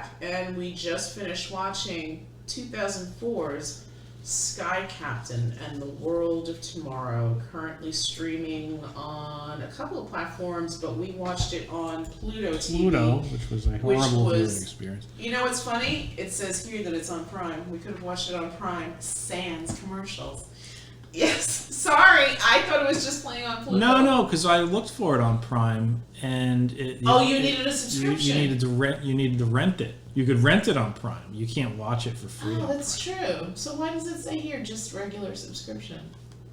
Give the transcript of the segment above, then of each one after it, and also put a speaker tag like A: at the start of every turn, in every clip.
A: back, and we just finished watching 2004's Sky Captain and the World of Tomorrow, currently streaming on a couple of platforms, but we watched it on Pluto TV.
B: Pluto, which was a horrible viewing experience.
A: You know what's funny? It says here that it's on Prime. We could have watched it on Prime. Sans commercials. Yes, sorry. I thought it was just playing on Pluto.
B: No, because I looked for it on Prime, and you
A: needed a subscription.
B: You needed to rent it. You could rent it on Prime. You can't watch it for free.
A: Oh, that's true. So why does it say here just regular subscription?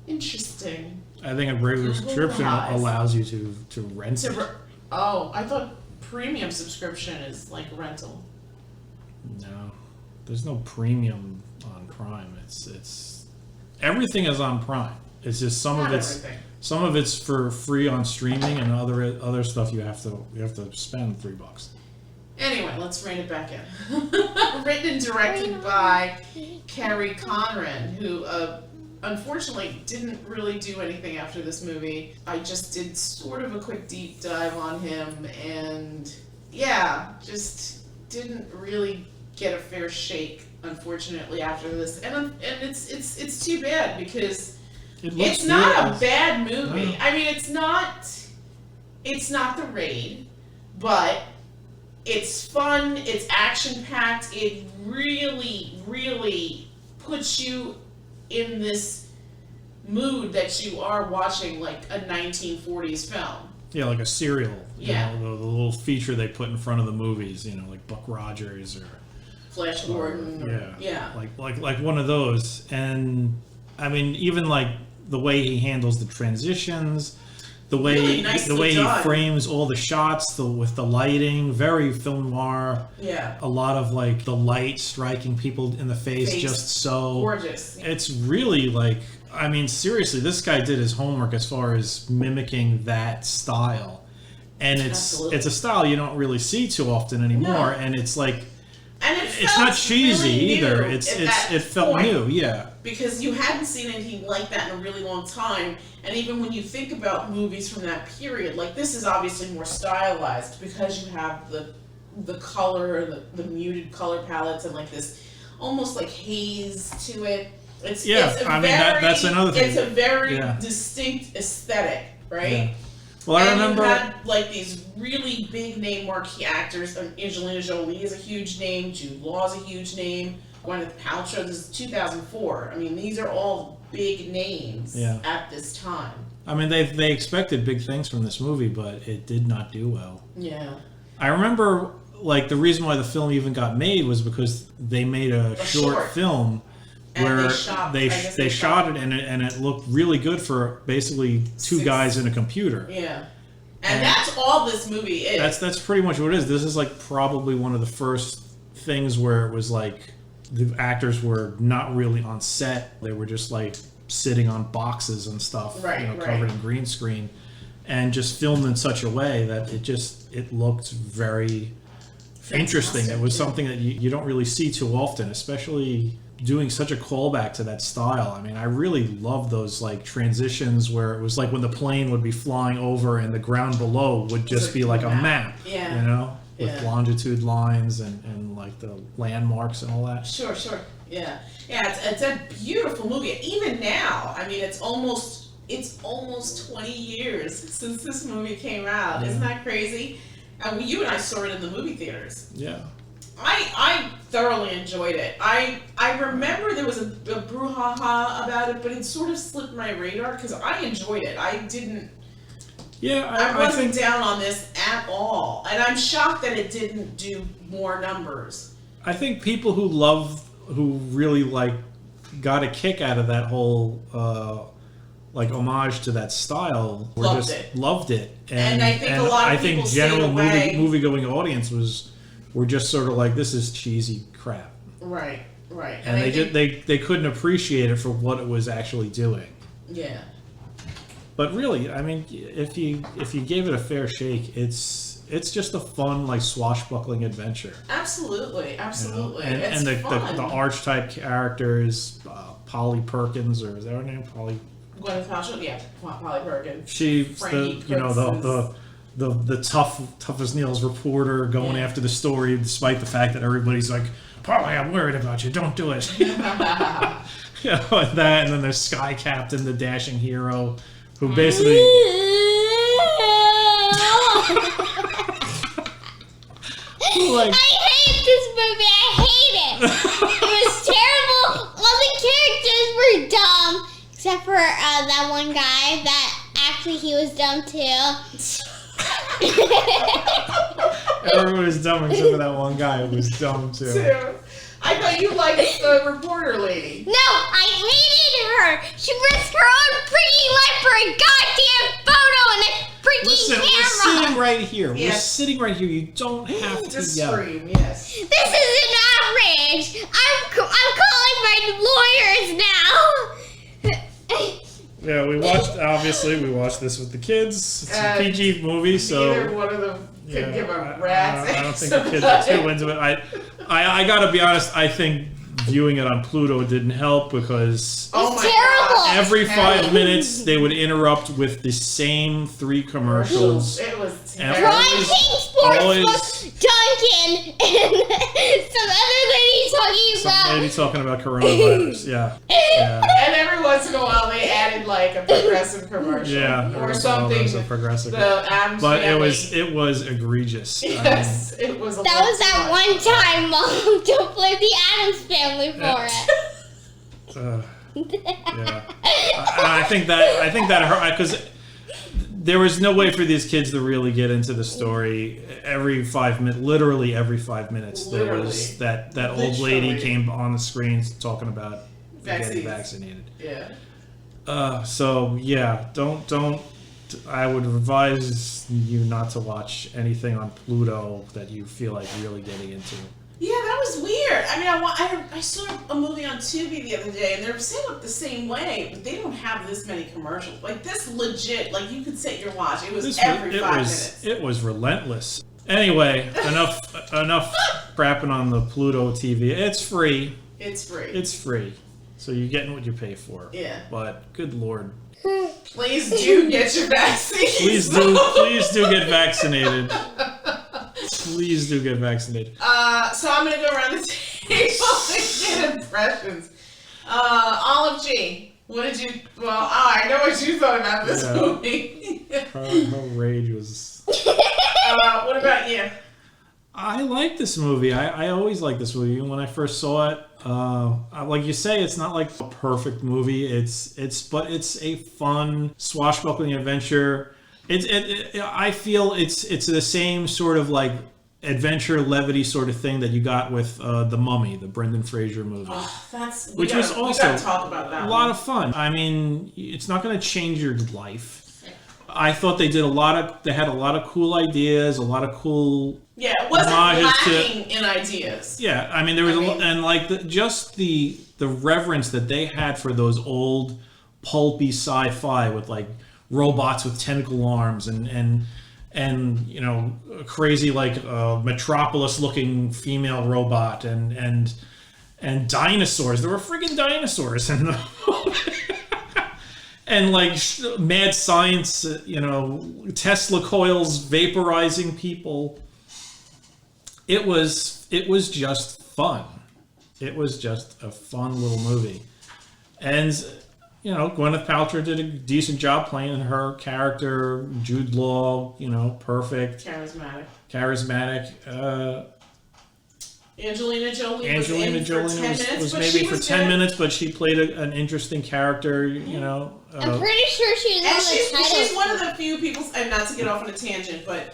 A: Interesting.
B: I think a regular subscription allows you to rent it.
A: I thought premium subscription is like rental.
B: No, there's no premium on Prime. It's everything is on Prime. It's just some of it's for free on streaming, and other stuff you have to spend $3.
A: Anyway, let's rein it back in. Written and directed by Carrie Conran, who unfortunately didn't really do anything after this movie. I just did sort of a quick deep dive on him, and yeah, just didn't really get a fair shake, unfortunately, after this. And it's too bad, because it's not a bad movie. No. I mean, it's not The Raid, but it's fun, it's action-packed, it really, really puts you in this mood that you are watching like a 1940s film.
B: Yeah, like a serial.
A: Yeah.
B: You know, the little feature they put in front of the movies, you know, like Buck Rogers or
A: Flash Gordon.
B: Yeah. Like one of those. And I mean, even like the way he handles the transitions, the way he frames all the shots, with the lighting, very film noir.
A: Yeah.
B: A lot of like the light striking people in the face just so
A: gorgeous.
B: It's really like, I mean, seriously, this guy did his homework as far as mimicking that style, and it's a style you don't really see too often anymore. And it's like,
A: and
B: it's not cheesy
A: really
B: either. It felt new, yeah.
A: Because you hadn't seen anything like that in a really long time. And even when you think about movies from that period, like this is obviously more stylized because you have the color, the muted color palettes, and like this almost like haze to it. That's another thing. It's a very distinct aesthetic, right?
B: Yeah. Well, I remember
A: you had like these really big name marquee actors. Angelina Jolie is a huge name. Jude Law is a huge name. Gwyneth Paltrow. This is 2004. I mean, these are all big names at this time.
B: I mean, they expected big things from this movie, but it did not do well.
A: Yeah.
B: I remember, like, the reason why the film even got made was because they made a short film where they shot it, and it looked really good for basically two guys in a computer.
A: Yeah. And that's all this movie is.
B: That's pretty much what it is. This is like probably one of the first things where it was like the actors were not really on set. They were just like sitting on boxes and stuff, covered in green screen, and just filmed in such a way that it looked very interesting. It was something that you don't really see too often, especially doing such a callback to that style. I mean, I really love those like transitions where it was like when the plane would be flying over and the ground below would just be like a map, you know, with longitude lines and like the landmarks and all that.
A: Sure. Yeah, it's a beautiful movie. Even now, I mean, it's almost 20 years since this movie came out. Isn't that crazy? And you and I saw it in the movie theaters.
B: Yeah.
A: I thoroughly enjoyed it. I remember there was a brouhaha about it, but it sort of slipped my radar because I enjoyed it. I didn't.
B: Yeah,
A: I wasn't down on this at all, and I'm shocked that it didn't do more numbers.
B: I think people who really like got a kick out of that whole like homage to that style loved it.
A: And I think a lot of people
B: general movie going audience were just sort of like, this is cheesy crap.
A: Right.
B: And they couldn't appreciate it for what it was actually doing.
A: Yeah.
B: But really, I mean, if you gave it a fair shake, it's just a fun, like, swashbuckling adventure.
A: Absolutely.
B: You know? And the archetype characters, Polly Perkins, or is that her name?
A: Gwyneth Paltrow? Yeah, Polly Perkins.
B: She's the the tough as nails reporter going after the story, despite the fact that everybody's like, Polly, I'm worried about you. Don't do it. And that, and then there's Sky Captain, the dashing hero, who basically.
C: Like, I hate this movie. I hate it. It was terrible. All the characters were dumb, except for that one guy that actually he was dumb too.
B: Everyone was dumb except for that one guy who was dumb too.
A: I thought you liked the reporter lady.
C: No, I hated her. She risked her own pretty life for a goddamn photo and a freaking camera.
B: We're sitting right here.
A: Yes.
B: We're sitting right here. You don't have to
A: Just
B: yell.
A: scream, yes.
C: This is an outrage. I'm calling my lawyers now.
B: Yeah, we watched this with the kids. It's a PG movie, so
A: neither one of them could give a rat's
B: I don't think the kids are too into it. I gotta be honest, I think viewing it on Pluto didn't help because
C: it's terrible.
B: Every 5 minutes they would interrupt with the same 3 commercials.
A: It was terrible.
C: Ron King Sportsbook, Duncan, and some other lady
B: talking about coronavirus. Yeah.
A: And every once in a while they added like a progressive commercial.
B: Yeah,
A: or something.
B: A progressive.
A: The Addams
B: but
A: Family.
B: it was egregious.
A: Yes, it was.
C: That was that one time, Mom. Don't blame the Addams Family for it.
B: Yeah. I think that hurt because there was no way for these kids to really get into the story. Literally every 5 minutes, there was that old lady came on the screen talking about getting vaccinated.
A: Yeah.
B: So yeah, don't. I would advise you not to watch anything on Pluto that you feel like really getting into.
A: Yeah, that was weird. I mean, I saw a movie on Tubi the other day, and they're set up the same way, but they don't have this many commercials. Like, this legit, like, you could set your watch. It was every 5 minutes.
B: It was relentless. Anyway, enough crapping on the Pluto TV. It's free.
A: It's free.
B: It's free. So you're getting what you pay for.
A: Yeah.
B: But, good Lord.
A: Please do get your vaccine.
B: Please do get vaccinated. Please do get vaccinated.
A: So I'm gonna go around the table and get impressions. Olive G, what did you? Well, I know what you thought about this movie.
B: Her rage was.
A: What about you?
B: I like this movie. I always liked this movie. When I first saw it, like you say, it's not like a perfect movie. But it's a fun swashbuckling adventure. I feel it's the same sort of like adventure levity sort of thing that you got with The Mummy, the Brendan Fraser movie,
A: We gotta talk about that.
B: A lot of fun. I mean, it's not going to change your life. I thought they did they had a lot of cool ideas, a lot of cool.
A: Yeah, it wasn't lacking in ideas.
B: Yeah, I mean there was and like the reverence that they had for those old pulpy sci-fi with like robots with tentacle arms and you know crazy like Metropolis looking female robot and dinosaurs. There were friggin' dinosaurs in the and like mad science, you know, Tesla coils vaporizing people. It was just fun. It was just a fun little movie. And you know, Gwyneth Paltrow did a decent job playing her character. Jude Law, you know, perfect. Charismatic.
A: Angelina Jolie
B: was maybe for 10 minutes, but she played an interesting character, you know.
C: I'm pretty sure she was
A: she's one of the few people, and not to get off on a tangent, but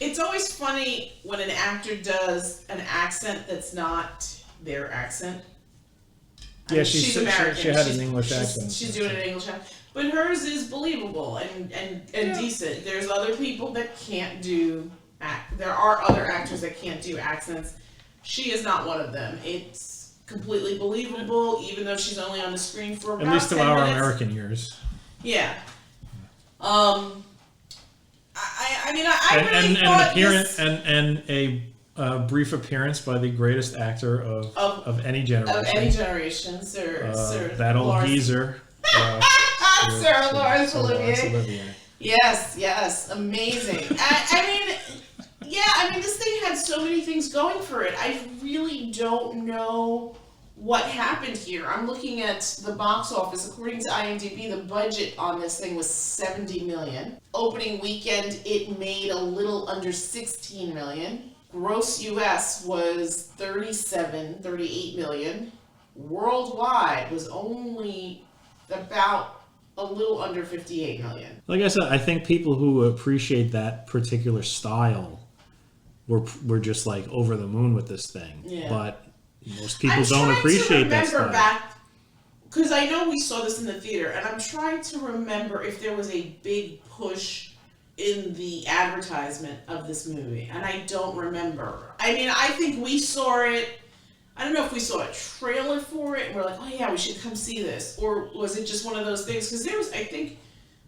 A: it's always funny when an actor does an accent that's not their accent.
B: Yeah, she's American. She had an English accent.
A: She's doing an English accent. But hers is believable and decent. There's other people that can't do there are other actors that can't do accents. She is not one of them. It's completely believable, even though she's only on the screen for about 10 minutes.
B: At least to our American ears.
A: Yeah. I really thought
B: a brief appearance by the greatest actor of any generation.
A: Of any generation, Sir
B: that old
A: Lawrence.
B: geezer.
A: Sir Laurence Olivier. Yes, amazing. I mean, this thing had so many things going for it. I really don't know what happened here. I'm looking at the box office. According to IMDb, the budget on this thing was $70 million. Opening weekend, it made a little under $16 million. Gross US was $38 million. Worldwide was only about a little under $58 million.
B: Like I said, I think people who appreciate that particular style were just like over the moon with this thing.
A: Yeah.
B: But most people don't appreciate that style.
A: Back, because I know we saw this in the theater, and I'm trying to remember if there was a big push in the advertisement of this movie, and I don't remember. I mean, I think we saw it. I don't know if we saw a trailer for it and we're like, oh yeah, we should come see this. Or was it just one of those things? Because there was, I think,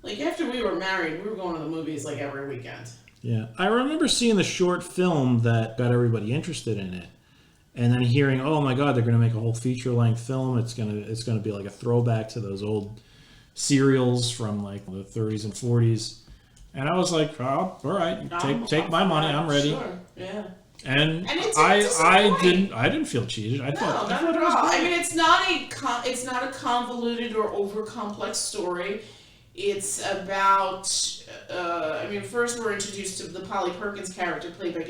A: like after we were married, we were going to the movies like every weekend.
B: Yeah. I remember seeing the short film that got everybody interested in it. And then hearing, oh my God, they're going to make a whole feature-length film. It's gonna be like a throwback to those old serials from like the 30s and 40s. And I was like, oh, all right, take my money. I'm ready.
A: Sure. Yeah.
B: And
A: I
B: didn't feel cheated. I thought
A: not at all. I mean, it's not a convoluted or over complex story. It's about. First we're introduced to the Polly Perkins character played by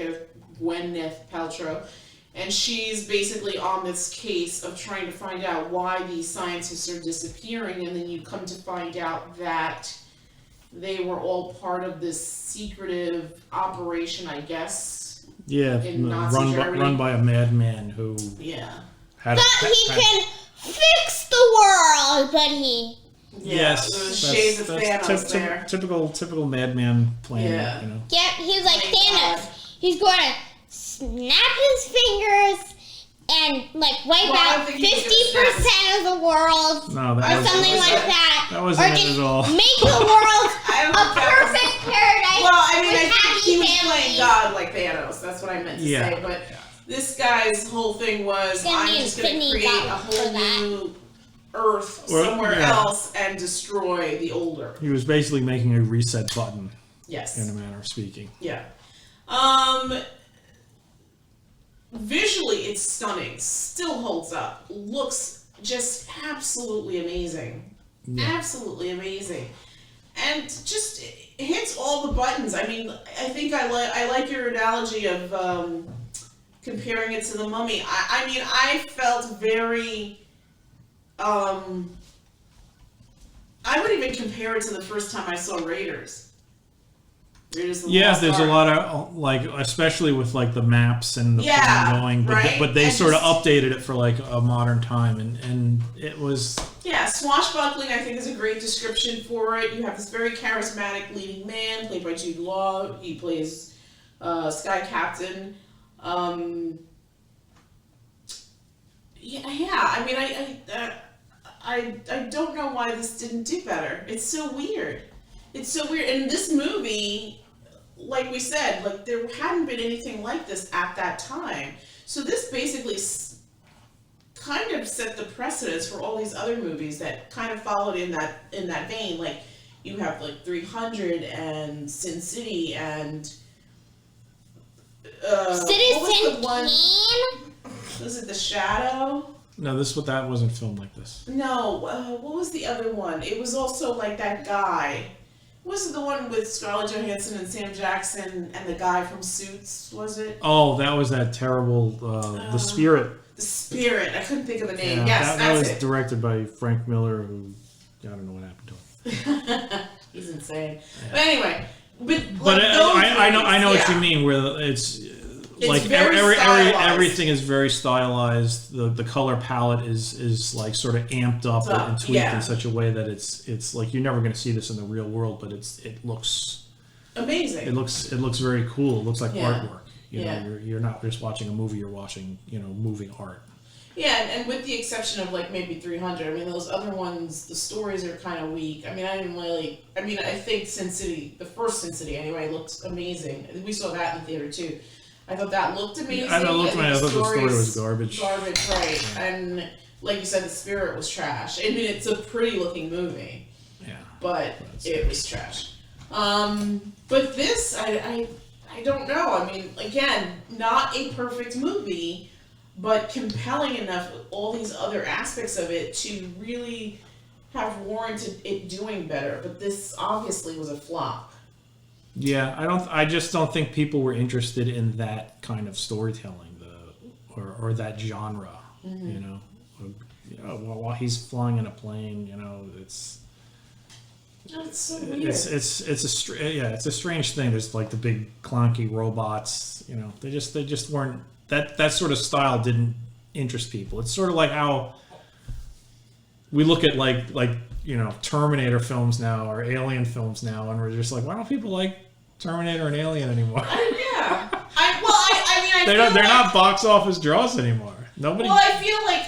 A: Gwyneth Paltrow, and she's basically on this case of trying to find out why these scientists are disappearing, and then you come to find out that they were all part of this secretive operation, I guess.
B: Yeah, run by a madman who had
C: he can fix the world, but he.
B: Yes,
A: shades of Thanos there.
B: Typical madman plan.
A: Yeah.
B: You know.
C: Yep, he's like Thanos. God. He's going to snap his fingers and like wipe out 50% of the world, or something like that.
B: That wasn't it at all.
C: Make the world a perfect paradise.
A: Well, I mean, I think he was playing God like Thanos. That's what I meant to say. But this guy's whole thing was, I'm just going to create a whole new Earth somewhere else and destroy the old Earth.
B: He was basically making a reset button.
A: Yes.
B: In a manner of speaking.
A: Yeah. Visually, it's stunning. Still holds up. Looks just absolutely amazing. Yeah. Absolutely amazing. And just hits all the buttons. I mean, I think I like your analogy of comparing it to The Mummy. I mean, I felt very... I would even compare it to the first time I saw Raiders. There's
B: a lot of, like, especially with like the maps and the plan going, but they sort of updated it for like a modern time, and it was
A: swashbuckling. I think is a great description for it. You have this very charismatic leading man played by Jude Law. He plays Sky Captain. I mean, I don't know why this didn't do better. It's so weird. And this movie, like we said, like there hadn't been anything like this at that time. So this basically kind of set the precedence for all these other movies that kind of followed in that vein. Like you have like 300 and Sin City and
C: Citizen Kane.
A: Was it The Shadow?
B: No, that wasn't filmed like this.
A: No, what was the other one? It was also like that guy. Was it the one with Scarlett Johansson and Sam Jackson and the guy from Suits, was it?
B: Oh, that was that terrible, The Spirit.
A: The Spirit. I couldn't think of the name.
B: Yeah,
A: yes,
B: that was directed by Frank Miller, who, I don't know what happened to him.
A: He's insane. Yeah. But anyway.
B: I know what you mean, where it's like everything is very stylized. The color palette is like sort of amped up and tweaked in such a way that it's like you're never going to see this in the real world, but it looks
A: amazing.
B: It looks very cool. It looks like artwork. You know, you're not just watching a movie. You're watching moving art.
A: Yeah, and with the exception of like maybe 300, I mean those other ones, the stories are kind of weak. I mean, I think Sin City, the first Sin City anyway, looks amazing. We saw that in the theater too. I thought that looked amazing. I thought
B: the story was garbage.
A: Garbage, right. Yeah. And like you said, the Spirit was trash. I mean, it's a pretty looking movie.
B: Yeah.
A: But it was trash. But this, I don't know. I mean, again, not a perfect movie, but compelling enough with all these other aspects of it to really have warranted it doing better. But this obviously was a flop.
B: Yeah, I just don't think people were interested in that kind of storytelling, or that genre. You know, while he's flying in a plane, it's
A: so weird.
B: It's a strange thing. There's like the big clunky robots. They just weren't that sort of style didn't interest people. It's sort of like how we look at like Terminator films now or Alien films now, and we're just like, why don't people like Terminator and Alien anymore?
A: Yeah.
B: They're not box office draws anymore. Nobody.
A: Well, I feel like,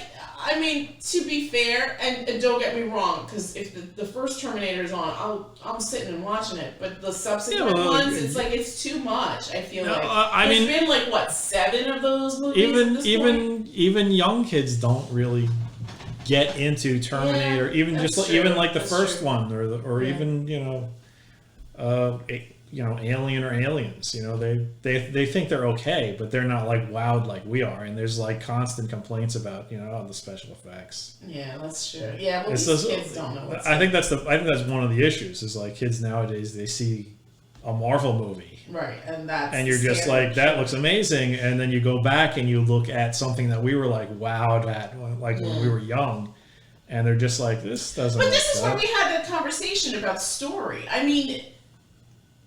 A: to be fair, and don't get me wrong, because if the first Terminator is on, I'm sitting and watching it. But the subsequent ones, it's like it's too much. I feel like there's been like what 7 of those movies.
B: Even young kids don't really get into Terminator. Even the first one, or even Alien or Aliens. They think they're okay, but they're not like wowed like we are. And there's like constant complaints about the special effects.
A: Yeah, that's true. Yeah, well, these kids don't know.
B: I think that's one of the issues. Is like kids nowadays, they see a Marvel movie,
A: right, and
B: you're just like, that looks amazing, and then you go back and you look at something that we were like wowed at, like when we were young. And they're just like, this doesn't.
A: But this is where we had that conversation about story.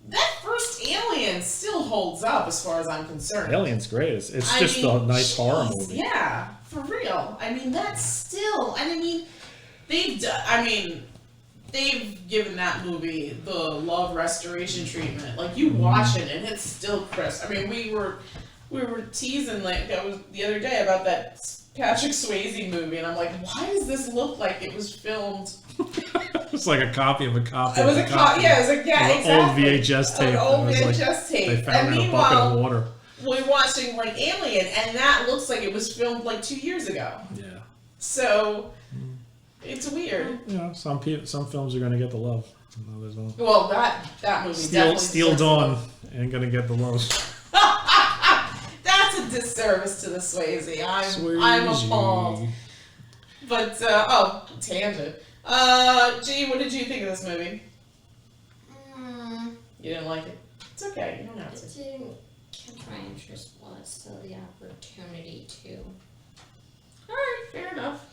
A: That first Alien still holds up as far as I'm concerned.
B: Alien's great. It's just a nice horror movie.
A: Yeah, for real. That's still, they've given that movie the love restoration treatment. Like, you watch it and it's still crisp. We were teasing that was the other day about that Patrick Swayze movie, and I'm like, why does this look like it was filmed?
B: It's like a copy of a copy.
A: It was a copy. Yeah, it was exactly.
B: Old VHS tape.
A: An old VHS tape.
B: They found it in a bucket of water.
A: We're watching like Alien, and that looks like it was filmed like 2 years ago.
B: Yeah.
A: So it's weird.
B: Some films are going to get the love.
A: Well, that movie definitely.
B: Steel Dawn ain't going to get the love.
A: That's a disservice to the Swayze. I'm appalled. But tangent. G, what did you think of this movie? You didn't like it? It's okay. You don't have to.
D: It didn't catch my interest while it's still the opportunity to.
A: Alright, fair enough.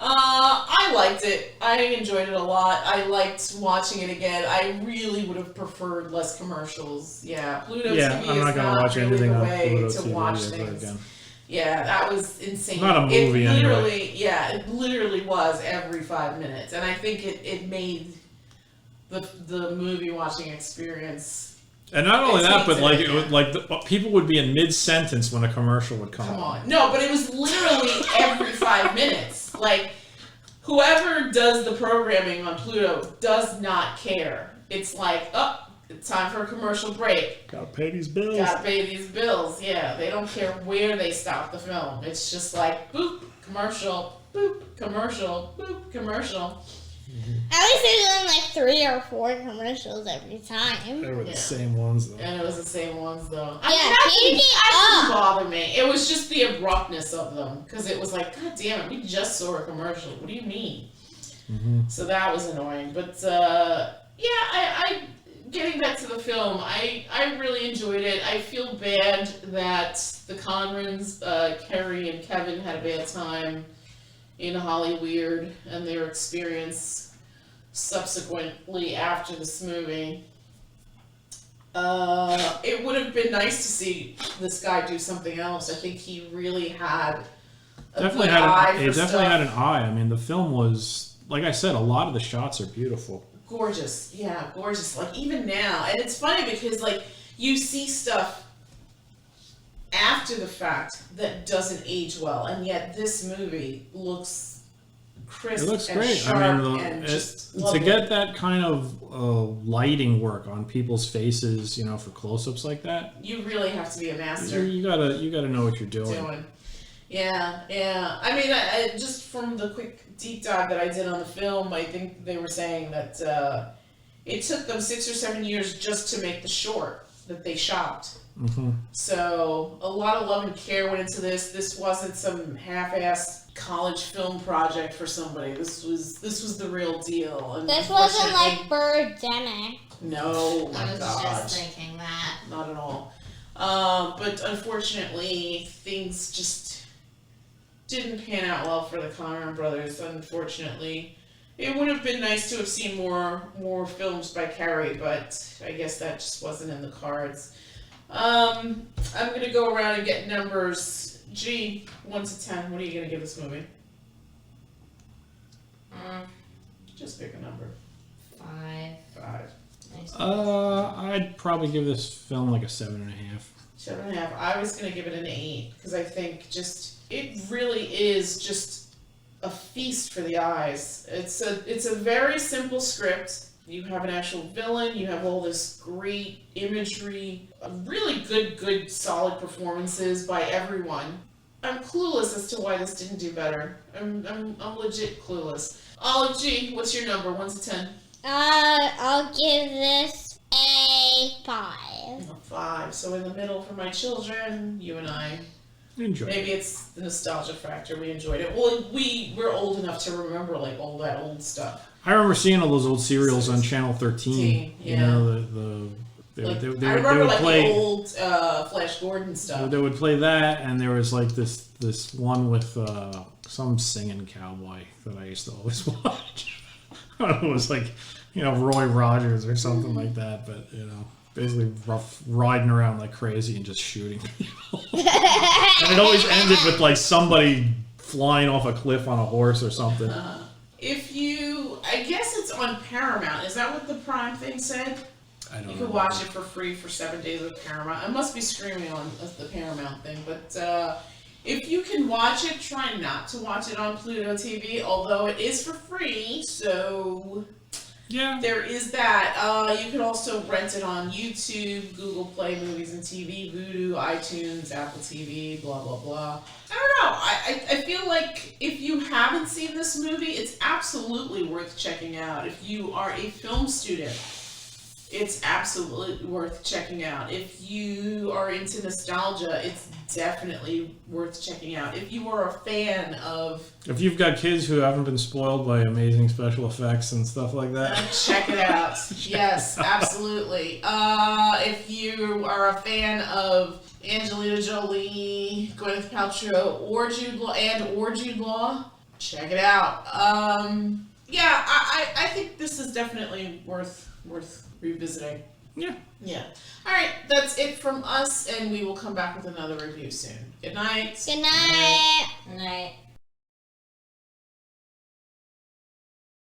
A: I liked it. I enjoyed it a lot. I liked watching it again. I really would have preferred less commercials. Yeah, Pluto TV
B: I'm not going to watch
A: really
B: anything
A: the
B: on
A: way
B: Pluto
A: to
B: TV
A: watch
B: ever
A: things.
B: again.
A: Yeah, that was insane.
B: Not a movie,
A: it literally was every 5 minutes, and I think it made the movie watching experience.
B: And not only that, but people would be in mid-sentence when a commercial would come on.
A: No, but it was literally every 5 minutes. Like, whoever does the programming on Pluto does not care. It's like, it's time for a commercial break.
B: Gotta pay these bills.
A: Yeah, they don't care where they stop the film. It's just like, boop, commercial, boop, commercial, boop, commercial.
C: At least they're doing like 3 or 4 commercials every time.
B: They were the same ones, though.
A: And it was the same ones, though.
C: That
A: didn't bother me. It was just the abruptness of them. Because it was like, God damn it, we just saw a commercial. What do you mean?
B: Mm-hmm.
A: So that was annoying. But, I getting back to the film, I really enjoyed it. I feel bad that the Conrans, Kerry and Kevin, had a bad time in Hollyweird and their experience subsequently after this movie. It would have been nice to see this guy do something else. I think he really had a
B: definitely
A: good
B: had
A: eye
B: it
A: for
B: definitely
A: stuff.
B: had an eye. The film was, like I said, a lot of the shots are beautiful.
A: Gorgeous. Yeah, gorgeous. Like, even now. And it's funny because, like, you see stuff after the fact that doesn't age well, and yet this movie looks crisp.
B: It looks
A: and
B: great.
A: Sharp and just
B: to
A: lovely.
B: get that kind of lighting work on people's faces, for close-ups like that,
A: You really have to be a master.
B: you gotta know what you're doing.
A: Yeah. I just from the quick deep dive that I did on the film, I think they were saying that it took them 6 or 7 years just to make the short that they shot.
B: Mm-hmm.
A: So a lot of love and care went into this. This wasn't some half-assed college film project for somebody. This was the real deal. And
C: this wasn't like Birdemic.
A: No,
D: I
A: my
D: was
A: God.
D: just thinking that.
A: Not at all. But unfortunately, things just didn't pan out well for the Conran brothers. Unfortunately, it would have been nice to have seen more films by Cary, but I guess that just wasn't in the cards. I'm gonna go around and get numbers. G, 1 to 10. What are you gonna give this movie? Just pick a number.
D: 5.
A: 5.
D: Nice.
B: I'd probably give this film like a 7.5.
A: 7.5. I was gonna give it an 8 because I think it really is just a feast for the eyes. It's a very simple script. You have an actual villain. You have all this great imagery, really good, solid performances by everyone. I'm clueless as to why this didn't do better. I'm legit clueless. Olive G, what's your number? 1 to 10.
C: I'll give this a 5.
A: A 5. So in the middle for my children. You and I.
B: Enjoy.
A: Maybe it's the nostalgia factor. We enjoyed it. Well, we're old enough to remember like all that old stuff.
B: I remember seeing all those old serials on Channel 13.
A: Yeah.
B: You know, they
A: Like,
B: would
A: I remember like
B: play
A: the old Flash Gordon stuff.
B: They would play that, and there was like this one with some singing cowboy that I used to always watch. It was like, Roy Rogers or something like that, but basically riding around like crazy and just shooting people. And it always ended with like somebody flying off a cliff on a horse or something.
A: I guess it's on Paramount. Is that what the Prime thing said?
B: I don't know.
A: You could watch it for free for 7 days with Paramount. I must be screaming on the Paramount thing, but if you can watch it, try not to watch it on Pluto TV, although it is for free, so
B: yeah,
A: there is that. You can also rent it on YouTube, Google Play Movies and TV, Vudu, iTunes, Apple TV, blah, blah, blah. I don't know. I feel like if you haven't seen this movie, it's absolutely worth checking out. If you are a film student, it's absolutely worth checking out. If you are into nostalgia, it's definitely worth checking out. If you are a fan of...
B: If you've got kids who haven't been spoiled by amazing special effects and stuff like that.
A: Check it out. Yes, absolutely. If you are a fan of Angelina Jolie, Gwyneth Paltrow, or Jude Law, check it out. Yeah, I think this is definitely worth revisiting.
B: Yeah.
A: Yeah. All right, that's it from us, and we will come back with another review soon. Good night.
C: Good night.
D: Good night.